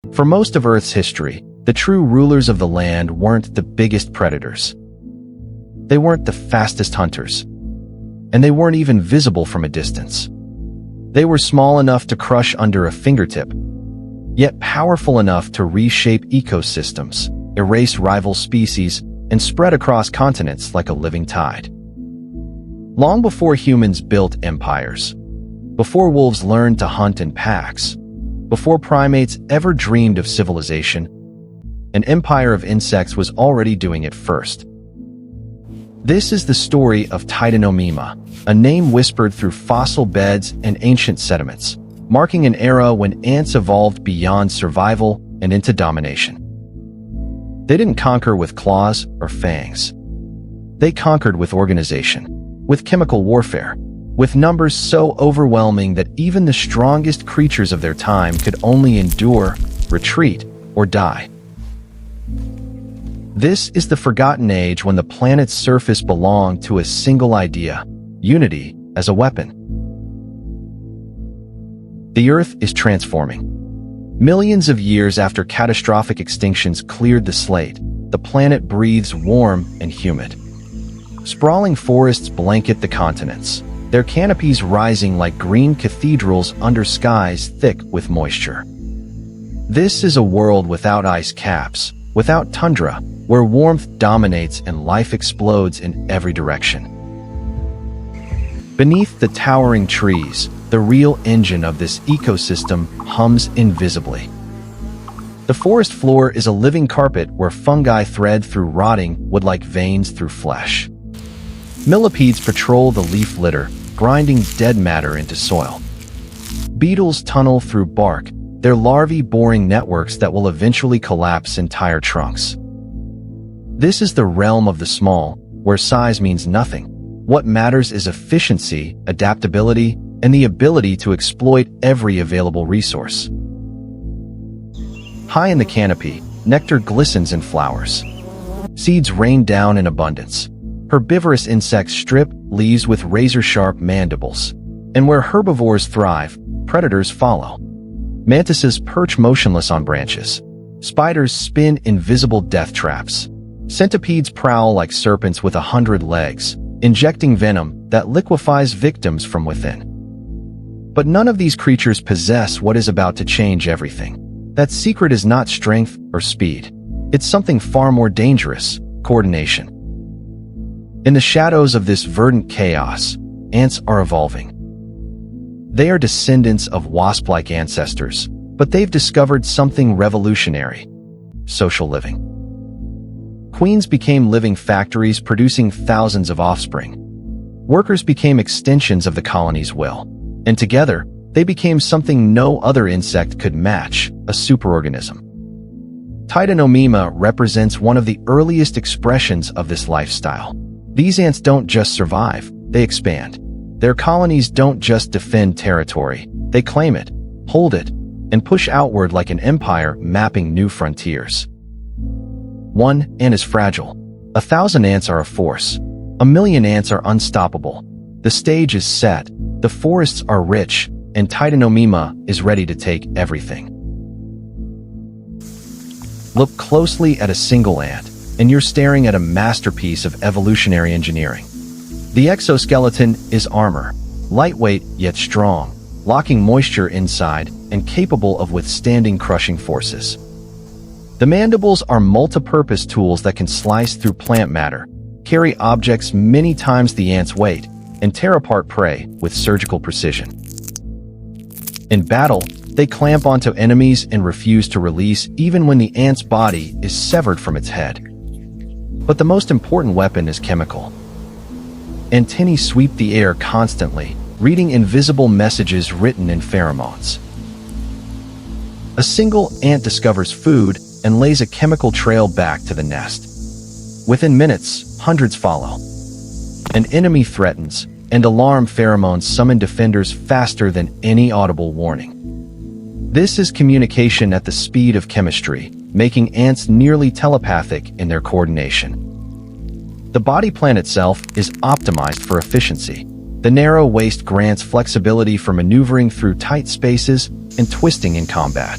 For most of Earth's history, the true rulers of the land weren't the biggest predators. They weren't the fastest hunters. And they weren't even visible from a distance. They were small enough to crush under a fingertip, yet powerful enough to reshape ecosystems, erase rival species, and spread across continents like a living tide. Long before humans built empires, before wolves learned to hunt in packs, before primates ever dreamed of civilization, an empire of insects was already doing it first. This is the story of Titanomema, a name whispered through fossil beds and ancient sediments, marking an era when ants evolved beyond survival and into domination. They didn't conquer with claws or fangs. They conquered with organization, with chemical warfare, with numbers so overwhelming that even the strongest creatures of their time could only endure, retreat, or die. This is the forgotten age when the planet's surface belonged to a single idea: unity as a weapon. The Earth is transforming. Millions of years after catastrophic extinctions cleared the slate, the planet breathes warm and humid. Sprawling forests blanket the continents, their canopies rising like green cathedrals under skies thick with moisture. This is a world without ice caps, without tundra, where warmth dominates and life explodes in every direction. Beneath the towering trees, the real engine of this ecosystem hums invisibly. The forest floor is a living carpet where fungi thread through rotting wood like veins through flesh. Millipedes patrol the leaf litter, grinding dead matter into soil. Beetles tunnel through bark, their larvae boring networks that will eventually collapse entire trunks. This is the realm of the small, where size means nothing. What matters is efficiency, adaptability, and the ability to exploit every available resource. High in the canopy, nectar glistens in flowers. Seeds rain down in abundance. Herbivorous insects strip leaves with razor-sharp mandibles. And where herbivores thrive, predators follow. Mantises perch motionless on branches. Spiders spin invisible death traps. Centipedes prowl like serpents with 100 legs, injecting venom that liquefies victims from within. But none of these creatures possess what is about to change everything. That secret is not strength or speed. It's something far more dangerous: coordination. In the shadows of this verdant chaos, ants are evolving. They are descendants of wasp-like ancestors, but they've discovered something revolutionary: social living. Queens became living factories producing thousands of offspring. Workers became extensions of the colony's will. And together, they became something no other insect could match: a superorganism. Titanomema represents one of the earliest expressions of this lifestyle. These ants don't just survive, they expand. Their colonies don't just defend territory, they claim it, hold it, and push outward like an empire mapping new frontiers. One ant is fragile. 1,000 ants are a force. 1,000,000 ants are unstoppable. The stage is set, the forests are rich, and Titanomema is ready to take everything. Look closely at a single ant, and you're staring at a masterpiece of evolutionary engineering. The exoskeleton is armor, lightweight yet strong, locking moisture inside and capable of withstanding crushing forces. The mandibles are multi-purpose tools that can slice through plant matter, carry objects many times the ant's weight, and tear apart prey with surgical precision. In battle, they clamp onto enemies and refuse to release even when the ant's body is severed from its head. But the most important weapon is chemical. Antennae sweep the air constantly, reading invisible messages written in pheromones. A single ant discovers food and lays a chemical trail back to the nest. Within minutes, hundreds follow. An enemy threatens, and alarm pheromones summon defenders faster than any audible warning. This is communication at the speed of chemistry, making ants nearly telepathic in their coordination. The body plan itself is optimized for efficiency. The narrow waist grants flexibility for maneuvering through tight spaces and twisting in combat.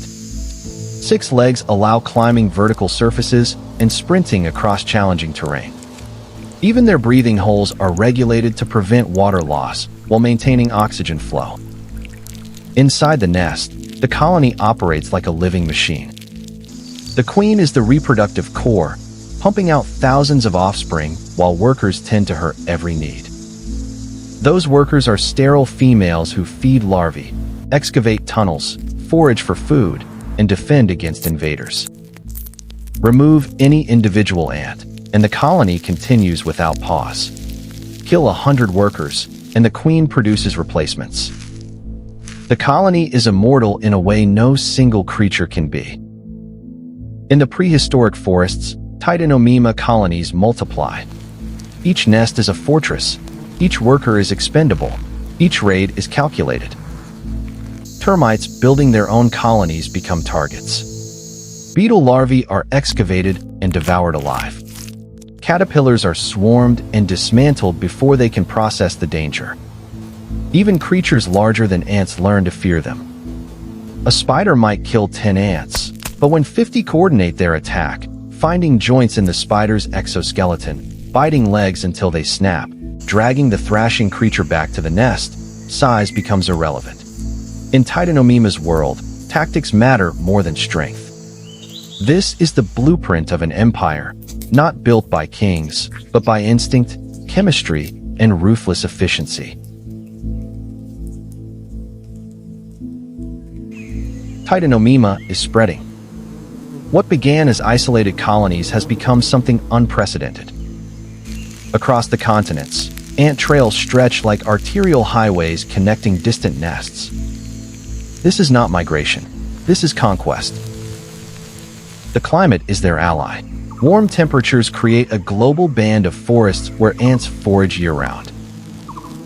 6 legs allow climbing vertical surfaces and sprinting across challenging terrain. Even their breathing holes are regulated to prevent water loss while maintaining oxygen flow. Inside the nest, the colony operates like a living machine. The queen is the reproductive core, pumping out thousands of offspring while workers tend to her every need. Those workers are sterile females who feed larvae, excavate tunnels, forage for food, and defend against invaders. Remove any individual ant, and the colony continues without pause. Kill 100 workers, and the queen produces replacements. The colony is immortal in a way no single creature can be. In the prehistoric forests, Titanomema colonies multiply. Each nest is a fortress. Each worker is expendable. Each raid is calculated. Termites building their own colonies become targets. Beetle larvae are excavated and devoured alive. Caterpillars are swarmed and dismantled before they can process the danger. Even creatures larger than ants learn to fear them. A spider might kill 10 ants, but when 50 coordinate their attack, finding joints in the spider's exoskeleton, biting legs until they snap, dragging the thrashing creature back to the nest, size becomes irrelevant. In Titanomema's world, tactics matter more than strength. This is the blueprint of an empire, not built by kings, but by instinct, chemistry, and ruthless efficiency. Titanomema is spreading. What began as isolated colonies has become something unprecedented. Across the continents, ant trails stretch like arterial highways connecting distant nests. This is not migration. This is conquest. The climate is their ally. Warm temperatures create a global band of forests where ants forage year-round.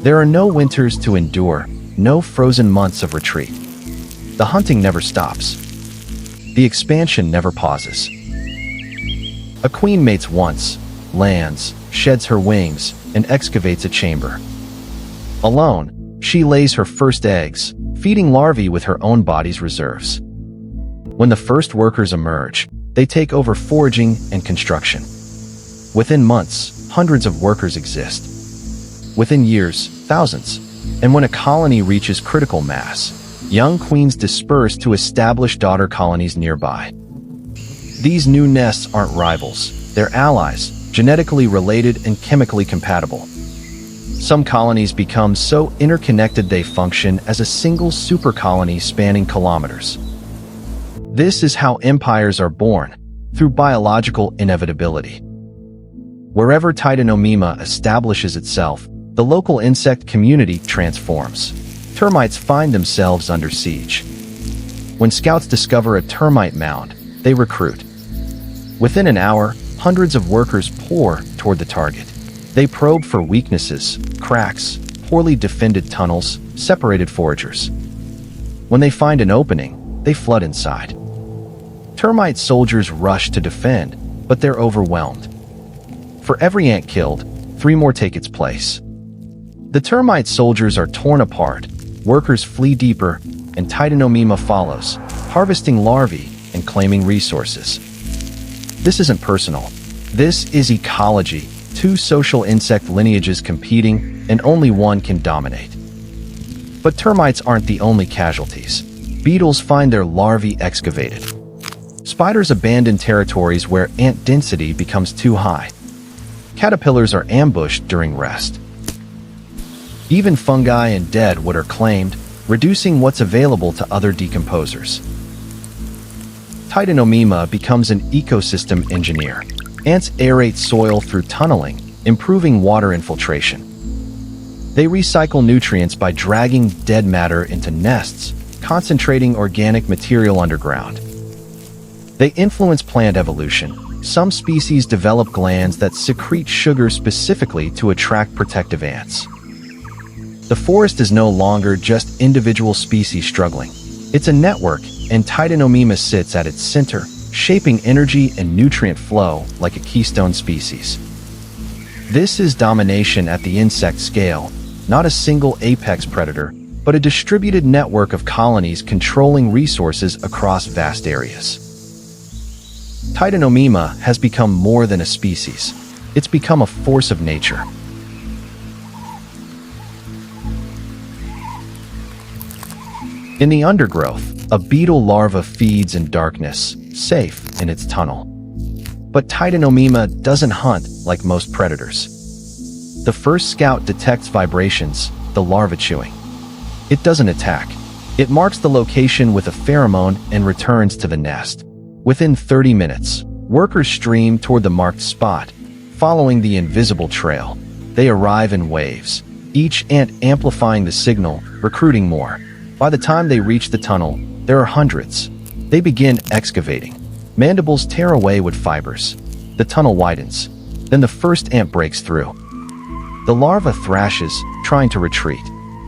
There are no winters to endure, no frozen months of retreat. The hunting never stops. The expansion never pauses. A queen mates once, lands, sheds her wings, and excavates a chamber. Alone, she lays her first eggs, feeding larvae with her own body's reserves. When the first workers emerge, they take over foraging and construction. Within months, hundreds of workers exist. Within years, thousands. And when a colony reaches critical mass, young queens disperse to establish daughter colonies nearby. These new nests aren't rivals, they're allies, genetically related and chemically compatible. Some colonies become so interconnected they function as a single supercolony spanning kilometers. This is how empires are born, through biological inevitability. Wherever Titanomema establishes itself, the local insect community transforms. Termites find themselves under siege. When scouts discover a termite mound, they recruit. Within an hour, hundreds of workers pour toward the target. They probe for weaknesses, cracks, poorly defended tunnels, separated foragers. When they find an opening, they flood inside. Termite soldiers rush to defend, but they're overwhelmed. For every ant killed, 3 more take its place. The termite soldiers are torn apart, workers flee deeper, and Titanomema follows, harvesting larvae and claiming resources. This isn't personal. This is ecology. 2 social insect lineages competing, and only one can dominate. But termites aren't the only casualties. Beetles find their larvae excavated. Spiders abandon territories where ant density becomes too high. Caterpillars are ambushed during rest. Even fungi and dead wood are claimed, reducing what's available to other decomposers. Titanomema becomes an ecosystem engineer. Ants aerate soil through tunneling, improving water infiltration. They recycle nutrients by dragging dead matter into nests, concentrating organic material underground. They influence plant evolution. Some species develop glands that secrete sugar specifically to attract protective ants. The forest is no longer just individual species struggling. It's a network, and Titanomema sits at its center, shaping energy and nutrient flow like a keystone species. This is domination at the insect scale, not a single apex predator, but a distributed network of colonies controlling resources across vast areas. Titanomema has become more than a species. It's become a force of nature. In the undergrowth, a beetle larva feeds in darkness, safe in its tunnel. But Titanomema doesn't hunt like most predators. The first scout detects vibrations, the larva chewing. It doesn't attack. It marks the location with a pheromone and returns to the nest. Within 30 minutes, workers stream toward the marked spot, following the invisible trail. They arrive in waves, each ant amplifying the signal, recruiting more. By the time they reach the tunnel, there are hundreds. They begin excavating. Mandibles tear away wood fibers. The tunnel widens. Then the first ant breaks through. The larva thrashes, trying to retreat.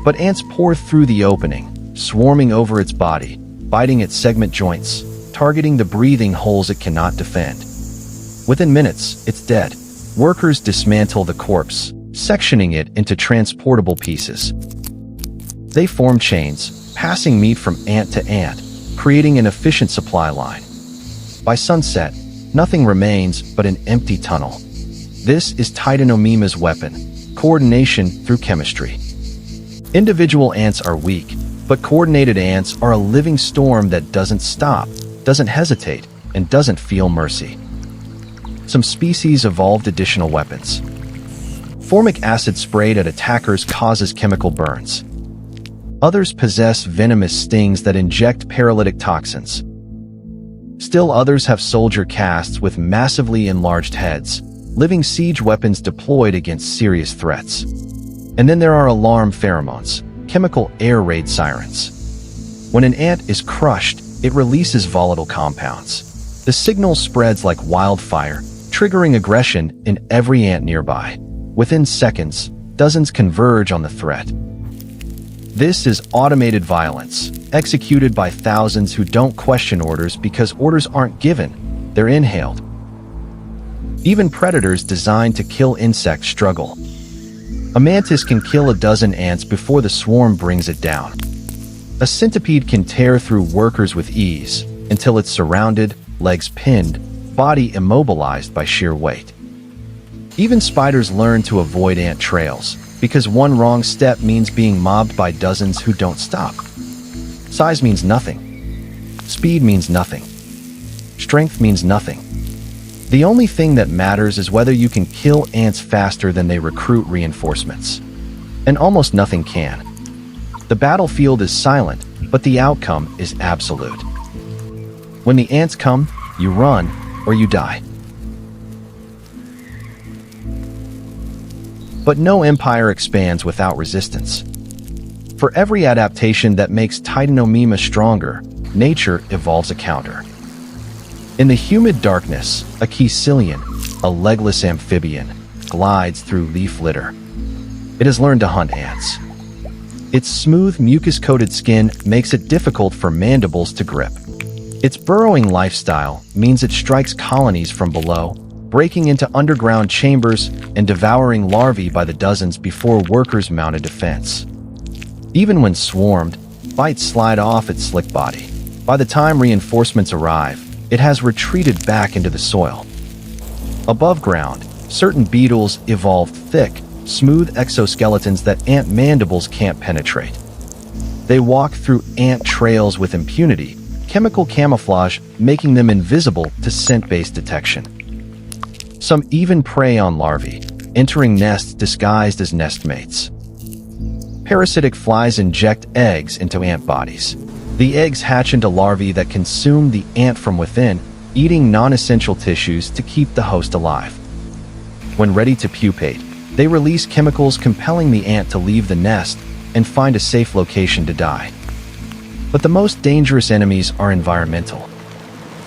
But ants pour through the opening, swarming over its body, biting its segment joints, targeting the breathing holes it cannot defend. Within minutes, it's dead. Workers dismantle the corpse, sectioning it into transportable pieces. They form chains, passing meat from ant to ant, creating an efficient supply line. By sunset, nothing remains but an empty tunnel. This is Titanomema's weapon, coordination through chemistry. Individual ants are weak, but coordinated ants are a living storm that doesn't stop, doesn't hesitate, and doesn't feel mercy. Some species evolved additional weapons. Formic acid sprayed at attackers causes chemical burns. Others possess venomous stings that inject paralytic toxins. Still others have soldier casts with massively enlarged heads, living siege weapons deployed against serious threats. And then there are alarm pheromones, chemical air raid sirens. When an ant is crushed, it releases volatile compounds. The signal spreads like wildfire, triggering aggression in every ant nearby. Within seconds, dozens converge on the threat. This is automated violence, executed by thousands who don't question orders because orders aren't given, they're inhaled. Even predators designed to kill insects struggle. A mantis can kill a dozen ants before the swarm brings it down. A centipede can tear through workers with ease, until it's surrounded, legs pinned, body immobilized by sheer weight. Even spiders learn to avoid ant trails, because one wrong step means being mobbed by dozens who don't stop. Size means nothing. Speed means nothing. Strength means nothing. The only thing that matters is whether you can kill ants faster than they recruit reinforcements. And almost nothing can. The battlefield is silent, but the outcome is absolute. When the ants come, you run or you die. But no empire expands without resistance. For every adaptation that makes Titanomema stronger, nature evolves a counter. In the humid darkness, a caecilian, a legless amphibian, glides through leaf litter. It has learned to hunt ants. Its smooth, mucus-coated skin makes it difficult for mandibles to grip. Its burrowing lifestyle means it strikes colonies from below, breaking into underground chambers and devouring larvae by the dozens before workers mount a defense. Even when swarmed, bites slide off its slick body. By the time reinforcements arrive, it has retreated back into the soil. Above ground, certain beetles evolve thick, smooth exoskeletons that ant mandibles can't penetrate. They walk through ant trails with impunity, chemical camouflage making them invisible to scent-based detection. Some even prey on larvae, entering nests disguised as nestmates. Parasitic flies inject eggs into ant bodies. The eggs hatch into larvae that consume the ant from within, eating non-essential tissues to keep the host alive. When ready to pupate, they release chemicals compelling the ant to leave the nest and find a safe location to die. But the most dangerous enemies are environmental.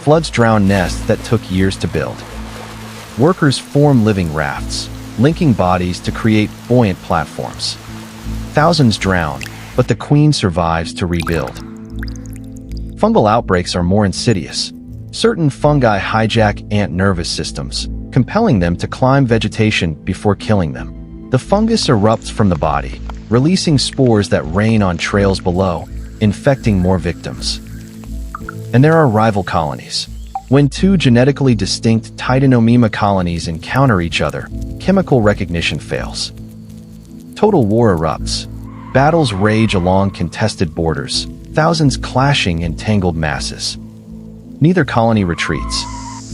Floods drown nests that took years to build. Workers form living rafts, linking bodies to create buoyant platforms. Thousands drown, but the queen survives to rebuild. Fungal outbreaks are more insidious. Certain fungi hijack ant nervous systems, compelling them to climb vegetation before killing them. The fungus erupts from the body, releasing spores that rain on trails below, infecting more victims. And there are rival colonies. When two genetically distinct Titanomema colonies encounter each other, chemical recognition fails. Total war erupts. Battles rage along contested borders, thousands clashing in tangled masses. Neither colony retreats.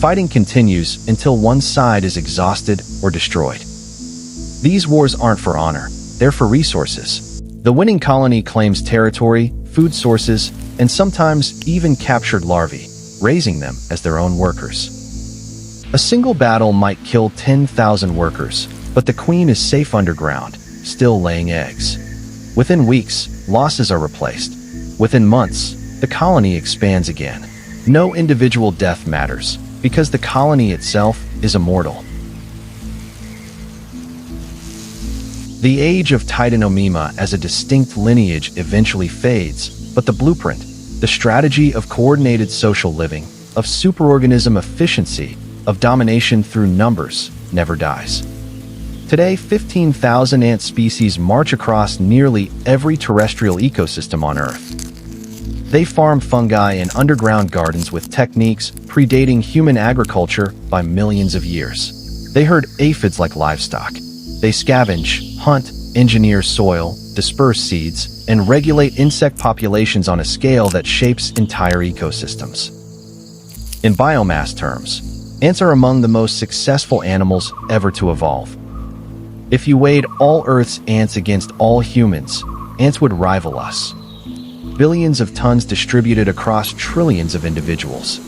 Fighting continues until one side is exhausted or destroyed. These wars aren't for honor, they're for resources. The winning colony claims territory, food sources, and sometimes even captured larvae, raising them as their own workers. A single battle might kill 10,000 workers, but the queen is safe underground, still laying eggs. Within weeks, losses are replaced. Within months, the colony expands again. No individual death matters, because the colony itself is immortal. The age of Titanomema as a distinct lineage eventually fades, but the blueprint, the strategy of coordinated social living, of superorganism efficiency, of domination through numbers, never dies. Today, 15,000 ant species march across nearly every terrestrial ecosystem on Earth. They farm fungi in underground gardens with techniques predating human agriculture by millions of years. They herd aphids like livestock. They scavenge, hunt, engineer soil, disperse seeds, and regulate insect populations on a scale that shapes entire ecosystems. In biomass terms, ants are among the most successful animals ever to evolve. If you weighed all Earth's ants against all humans, ants would rival us. Billions of tons distributed across trillions of individuals.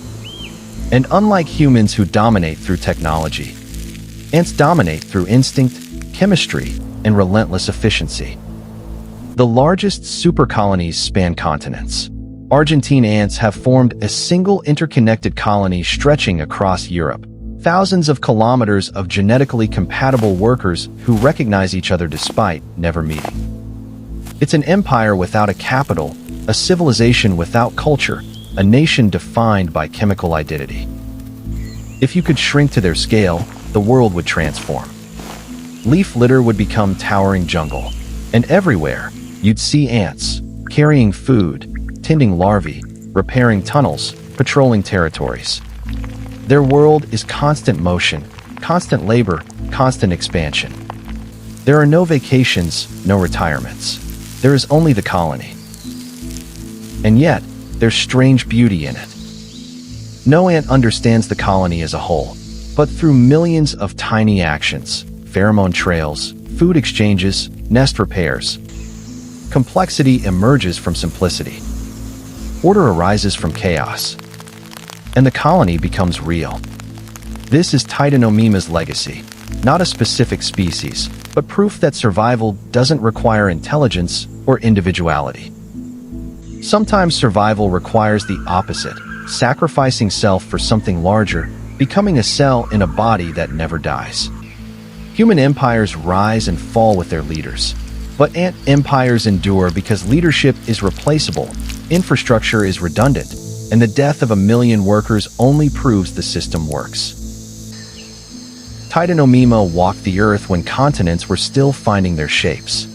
And unlike humans who dominate through technology, ants dominate through instinct, chemistry, and relentless efficiency. The largest supercolonies span continents. Argentine ants have formed a single interconnected colony stretching across Europe. Thousands of kilometers of genetically compatible workers who recognize each other despite never meeting. It's an empire without a capital, a civilization without culture, a nation defined by chemical identity. If you could shrink to their scale, the world would transform. Leaf litter would become towering jungle, and everywhere, you'd see ants, carrying food, tending larvae, repairing tunnels, patrolling territories. Their world is constant motion, constant labor, constant expansion. There are no vacations, no retirements. There is only the colony. And yet, there's strange beauty in it. No ant understands the colony as a whole, but through millions of tiny actions, pheromone trails, food exchanges, nest repairs, complexity emerges from simplicity. Order arises from chaos. And the colony becomes real. This is Titanomema's legacy, not a specific species, but proof that survival doesn't require intelligence or individuality. Sometimes survival requires the opposite, sacrificing self for something larger, becoming a cell in a body that never dies. Human empires rise and fall with their leaders, but ant empires endure because leadership is replaceable, infrastructure is redundant, and the death of 1 million workers only proves the system works. Titanomema walked the Earth when continents were still finding their shapes.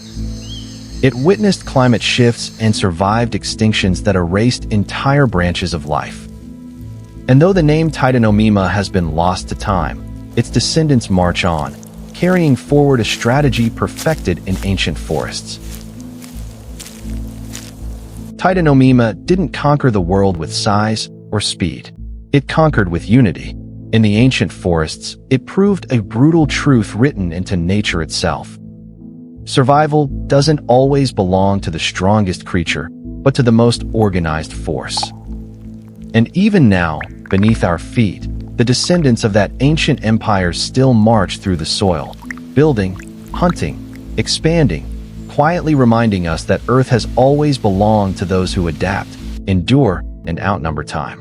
It witnessed climate shifts and survived extinctions that erased entire branches of life. And though the name Titanomema has been lost to time, its descendants march on, carrying forward a strategy perfected in ancient forests. Titanomema didn't conquer the world with size or speed. It conquered with unity. In the ancient forests, it proved a brutal truth written into nature itself. Survival doesn't always belong to the strongest creature, but to the most organized force. And even now, beneath our feet, the descendants of that ancient empire still march through the soil, building, hunting, expanding, quietly reminding us that Earth has always belonged to those who adapt, endure, and outnumber time.